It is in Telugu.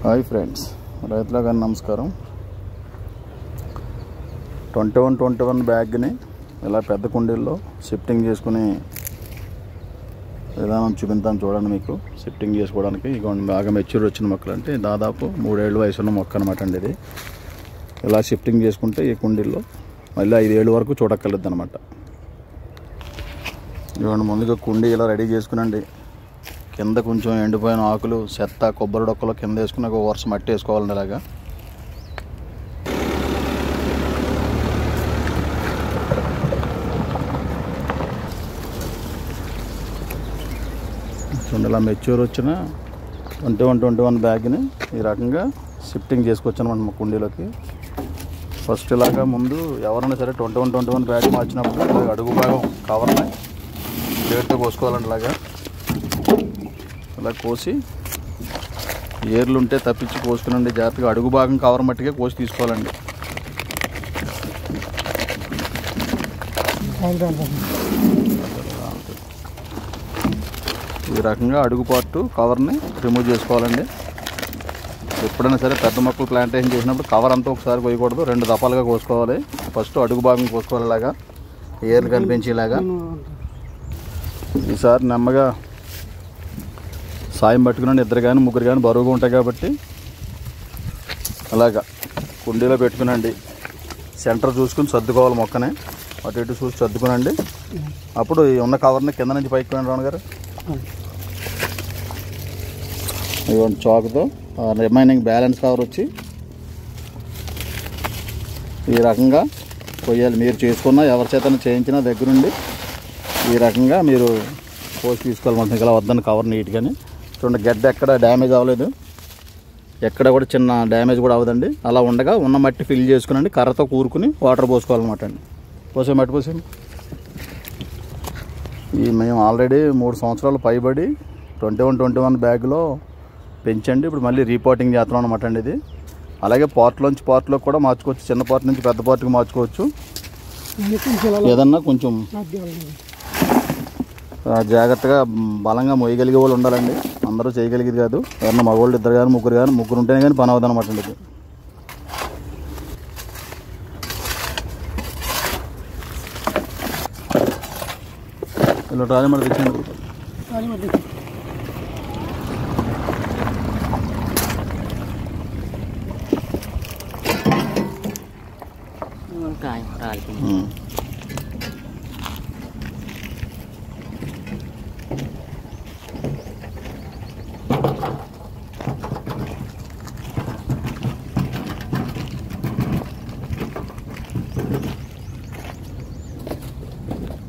హాయ్ ఫ్రెండ్స్, రైతులకు నమస్కారం. 21 బ్యాగ్ని ఇలా పెద్ద కుండీల్లో షిఫ్టింగ్ చేసుకుని విధానం చూపిస్తాను చూడండి. మీకు షిఫ్టింగ్ చేసుకోవడానికి ఇక బాగా మెచ్యూర్ వచ్చిన మొక్కలు అంటే దాదాపు 3 ఏళ్ళ వయసు ఉన్న మొక్క అనమాట అండి. ఇది ఇలా షిఫ్టింగ్ చేసుకుంటే ఈ కుండీల్లో మళ్ళీ 5 ఏళ్ళ వరకు చూడక్కర్లేదు అనమాట. ఇవ్వండి, ముందుగా కుండీ ఇలా రెడీ చేసుకునండి. కింద కొంచెం ఎండిపోయిన ఆకులు, చెత్త, కొబ్బరి డొక్కలు కింద వేసుకుని ఒక వరుస మట్టి వేసుకోవాలండి. ఇలాగా ఇలా మెచ్యూర్ వచ్చిన 21 బ్యాగ్ని ఈ రకంగా షిఫ్టింగ్ చేసుకోవచ్చు అనమాట మా కుండీలోకి. ఫస్ట్ ఇలాగా ముందు ఎవరైనా సరే 21 బ్యాగ్ మార్చినప్పుడు అడుగు భాగం కవర్ని ప్లేట్తో కోసుకోవాలండి. ఇలా కోసి ఏర్లు ఉంటే తప్పించి కోసుకునండి. జాగ్రత్తగా అడుగు భాగం కవర్ మట్టిగా కోసి తీసుకోవాలండి. ఈ రకంగా అడుగు పార్ట్ కవర్ని రిమూవ్ చేసుకోవాలండి. ఎప్పుడైనా సరే పెద్ద మొక్కలు ప్లాంటేషన్ చేసినప్పుడు కవర్ అంతా ఒకసారి కోయకూడదు, 2 దఫాలుగా కోసుకోవాలి. ఫస్ట్ అడుగు భాగం కోసుకోవాలి, ఇలాగా ఏర్లు కనిపించేలాగా. ఈసారి నెమ్మగా సాయం పట్టుకుని 2 కానీ 3 కానీ బరువుగా ఉంటాయి కాబట్టి అలాగా కుండీలో పెట్టుకునండి. సెంటర్ చూసుకుని సర్దుకోవాలి మొక్కని, అటు ఇటు చూసి సర్దుకునండి. అప్పుడు ఈ ఉన్న కవర్ని కింద నుంచి పైకి పోయిన రాను గారు ఇవ్వండి. చాకుతో రిమైనింగ్ బ్యాలెన్స్ కవర్ వచ్చి ఈ రకంగా కొయ్యాలి. మీరు చేసుకున్న ఎవరి చేతన చేయించిన దగ్గరుండి ఈ రకంగా మీరు కోసి తీసుకోవాలి. ఇలా వద్దని కవర్ నీట్గాని చూడండి. గడ్డ ఎక్కడ డ్యామేజ్ అవ్వలేదు, ఎక్కడ కూడా చిన్న డ్యామేజ్ కూడా అవ్వదండి. అలా ఉండగా ఉన్న మట్టి ఫిల్ చేసుకునండి. కర్రతో కూరుకుని వాటర్ పోసుకోవాలన్నమాట అండి. పోసే మట్టి పోసేయండి. మేము ఆల్రెడీ 3 సంవత్సరాలు పైబడి 21 బ్యాగ్లో పెంచండి. ఇప్పుడు మళ్ళీ రీపోర్టింగ్ చేస్తున్నాం అనమాట అండి. ఇది అలాగే పార్ట్లోంచి పార్ట్లో కూడా మార్చుకోవచ్చు. చిన్న పార్ట్ నుంచి పెద్ద పార్ట్కి మార్చుకోవచ్చు. ఏదన్నా కొంచెం జాగ్రత్తగా బలంగా మోయగలిగే వాళ్ళు ఉండాలండి. అందరూ చేయగలిగేది కాదు. ఎవరన్నా మగవాళ్ళు 2 కానీ 3 కానీ, 3 ఉంటేనే కానీ పని అవ్వదు అనమాట అండి. ఇది ఇలా రాజు మరి తెచ్చండి.